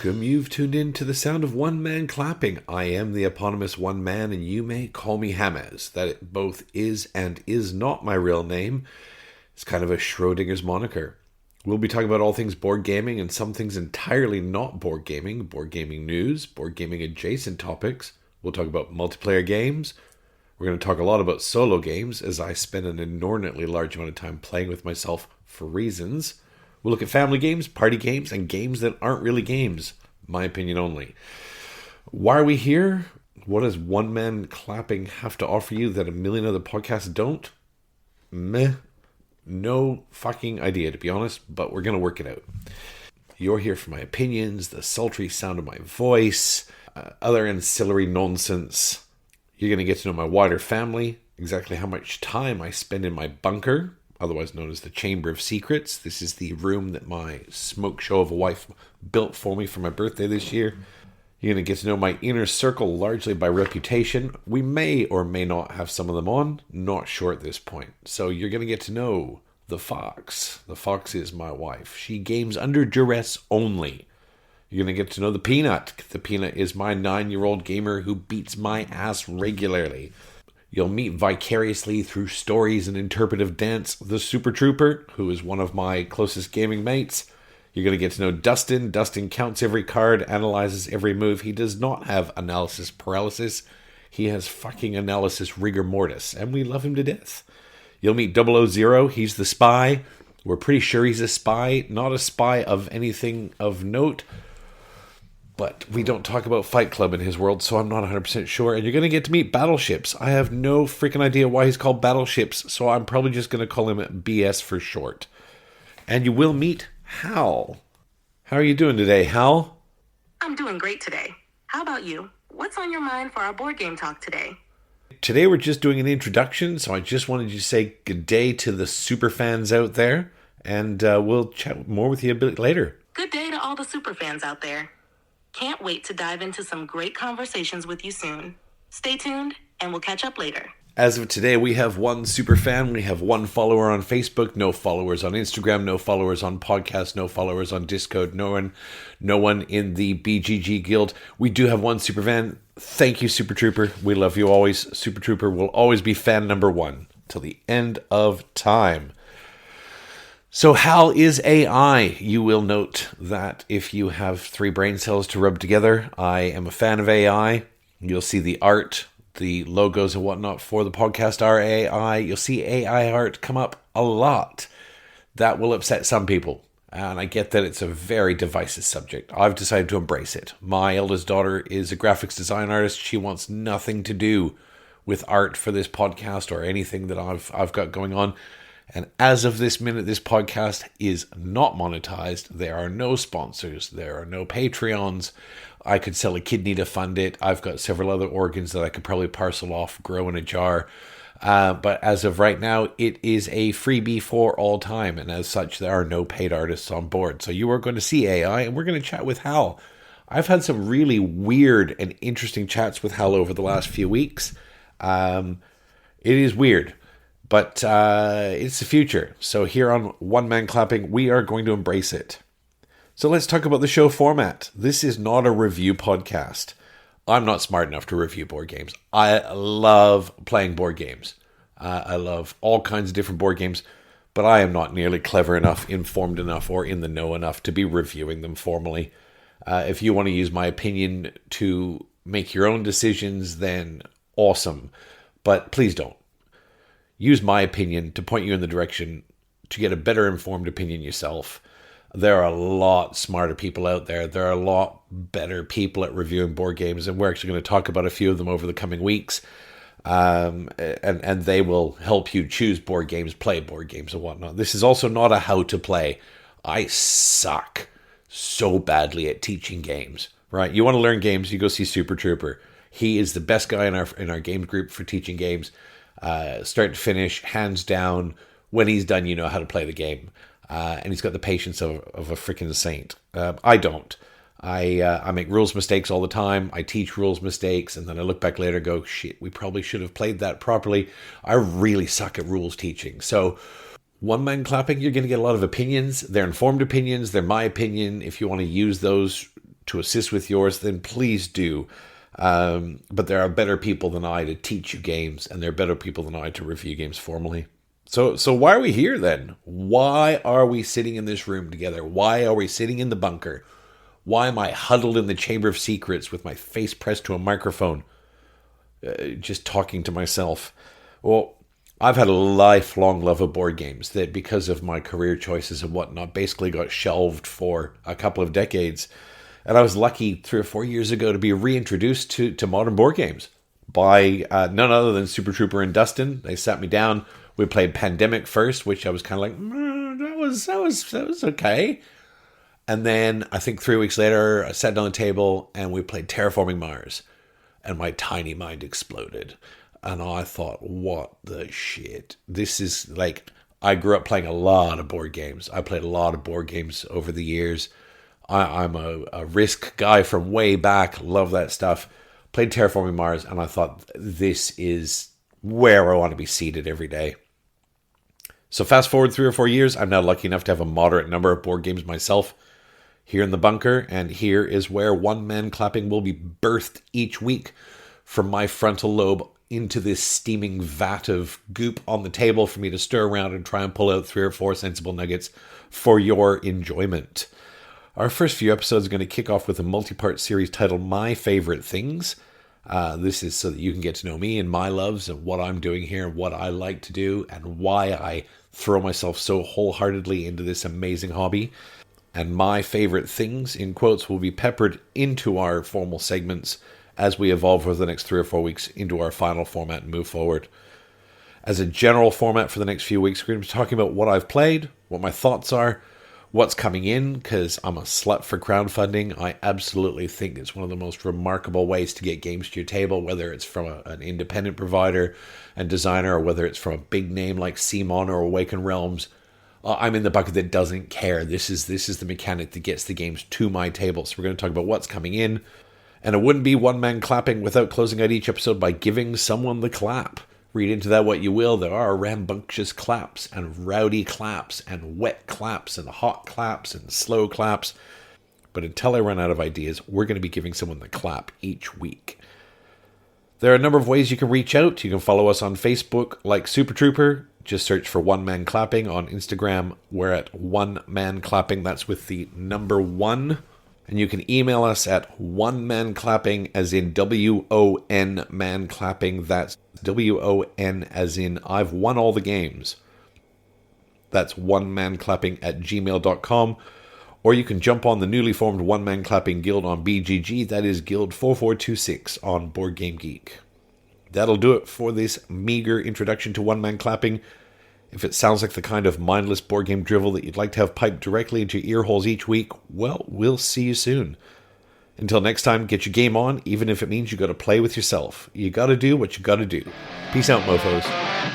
Welcome. You've tuned in to the sound of one man clapping. I am the eponymous one man, and you may call me James. That it both is and is not my real name. It's kind of a Schrodinger's moniker. We'll be talking about all things board gaming and some things entirely not board gaming news, board gaming adjacent topics. We'll talk about multiplayer games. We're going to talk a lot about solo games, as I spend an inordinately large amount of time playing with myself for reasons. We'll look at family games, party games, and games that aren't really games. My opinion only. Why are we here? What does one man clapping have to offer you that a million other podcasts don't? Meh. No fucking idea, to be honest, but we're going to work it out. You're here for my opinions, the sultry sound of my voice, other ancillary nonsense. You're going to get to know my wider family, exactly how much time I spend in my bunker, otherwise known as the Chamber of Secrets. This is the room that my smoke show of a wife built for me for my birthday this year. You're going to get to know my inner circle largely by reputation. We may or may not have some of them on. Not sure at this point. So you're going to get to know the Fox. The Fox is my wife. She games under duress only. You're going to get to know the Peanut. The Peanut is my 9-year-old gamer who beats my ass regularly. You'll meet vicariously through stories and interpretive dance the Super Trooper, who is one of my closest gaming mates. You're going to get to know Dustin. Dustin counts every card, analyzes every move. He does not have analysis paralysis. He has fucking analysis rigor mortis, and we love him to death. You'll meet 000. He's the spy. We're pretty sure he's a spy, not a spy of anything of note. But we don't talk about Fight Club in his world, so I'm not 100% sure. And you're going to get to meet Battleships. I have no freaking idea why he's called Battleships, so I'm probably just going to call him BS for short. And you will meet Hal. How are you doing today, Hal? I'm doing great today. How about you? What's on your mind for our board game talk today? Today we're just doing an introduction, so I just wanted you to say good day to the super fans out there, and we'll chat more with you a bit later. Good day to all the super fans out there. Can't wait to dive into some great conversations with you soon. Stay tuned, and we'll catch up later. As of today, we have one super fan. We have one follower on Facebook, no followers on Instagram, no followers on podcast, no followers on Discord, no one in the BGG Guild. We do have one super fan. Thank you, Super Trooper. We love you always. Super Trooper will always be fan number one till the end of time. So Hal is AI. You will note that if you have 3 brain cells to rub together, I am a fan of AI. You'll see the art, the logos and whatnot for the podcast are AI. You'll see AI art come up a lot. That will upset some people. And I get that it's a very divisive subject. I've decided to embrace it. My eldest daughter is a graphics design artist. She wants nothing to do with art for this podcast or anything that I've got going on. And as of this minute, this podcast is not monetized. There are no sponsors. There are no Patreons. I could sell a kidney to fund it. I've got several other organs that I could probably parcel off, grow in a jar. But as of right now, it is a freebie for all time. And as such, there are no paid artists on board. So you are going to see AI, and we're going to chat with Hal. I've had some really weird and interesting chats with Hal over the last few weeks. It is weird. But it's the future. So here on One Man Clapping, we are going to embrace it. So let's talk about the show format. This is not a review podcast. I'm not smart enough to review board games. I love playing board games. I love all kinds of different board games. But I am not nearly clever enough, informed enough, or in the know enough to be reviewing them formally. If you want to use my opinion to make your own decisions, then awesome. But please don't. Use my opinion to point you in the direction to get a better informed opinion yourself. There are a lot smarter people out there. There are a lot better people at reviewing board games, and we're actually going to talk about a few of them over the coming weeks. And they will help you choose board games, play board games, and whatnot. This is also not a how to play. I suck so badly at teaching games. Right? You want to learn games, you go see Super Trooper. He is the best guy in our game group for teaching games. Start to finish, hands down. When he's done, you know how to play the game. And he's got the patience of a freaking saint. I don't. I make rules mistakes all the time. I teach rules mistakes, and then I look back later and go, shit, we probably should have played that properly. I really suck at rules teaching. So one man clapping, you're going to get a lot of opinions. They're informed opinions. They're my opinion. If you want to use those to assist with yours, then please do. But there are better people than I to teach you games, and there are better people than I to review games formally. So why are we here then? Why are we sitting in this room together? Why are we sitting in the bunker? Why am I huddled in the Chamber of Secrets with my face pressed to a microphone, just talking to myself? Well, I've had a lifelong love of board games that, because of my career choices and whatnot, basically got shelved for a couple of decades. And I was lucky 3 or 4 years ago to be reintroduced to modern board games by none other than Super Trooper and Dustin. They sat me down. We played Pandemic first, which I was kind of like, that was okay. And then I think 3 weeks later, I sat down the table and we played Terraforming Mars. And my tiny mind exploded. And I thought, what the shit? This is like, I grew up playing a lot of board games. I played a lot of board games over the years. I'm a Risk guy from way back. Love that stuff. Played Terraforming Mars, and I thought, this is where I want to be seated every day. So fast forward 3 or 4 years, I'm now lucky enough to have a moderate number of board games myself here in the bunker, and here is where one man clapping will be birthed each week from my frontal lobe into this steaming vat of goop on the table for me to stir around and try and pull out 3 or 4 sensible nuggets for your enjoyment. Our first few episodes are going to kick off with a multi-part series titled My Favorite Things. This is so that you can get to know me and my loves and what I'm doing here, what I like to do, and why I throw myself so wholeheartedly into this amazing hobby. And my favorite things, in quotes, will be peppered into our formal segments as we evolve over the next 3 or 4 weeks into our final format and move forward. As a general format for the next few weeks, we're going to be talking about what I've played, what my thoughts are, what's coming in, because I'm a slut for crowdfunding. I absolutely think it's one of the most remarkable ways to get games to your table, whether it's from an independent provider and designer, or whether it's from a big name like Simon or Awaken Realms. I'm in the bucket that doesn't care. This is the mechanic that gets the games to my table. So we're going to talk about what's coming in. And it wouldn't be one man clapping without closing out each episode by giving someone the clap. Read into that what you will. There are rambunctious claps and rowdy claps and wet claps and hot claps and slow claps. But until I run out of ideas, we're going to be giving someone the clap each week. There are a number of ways you can reach out. You can follow us on Facebook like Super Trooper. Just search for One Man Clapping. On Instagram, we're at One Man Clapping. That's with the number 1. And you can email us at onemanclapping, as in W-O-N man clapping. That's W-O-N as in I've won all the games. That's onemanclapping@gmail.com. Or you can jump on the newly formed One Man Clapping Guild on BGG. That is Guild 4426 on Board Game Geek. That'll do it for this meager introduction to One Man Clapping. If it sounds like the kind of mindless board game drivel that you'd like to have piped directly into your ear holes each week, well, we'll see you soon. Until next time, get your game on, even if it means you got to play with yourself. You got to do what you got to do. Peace out, mofos.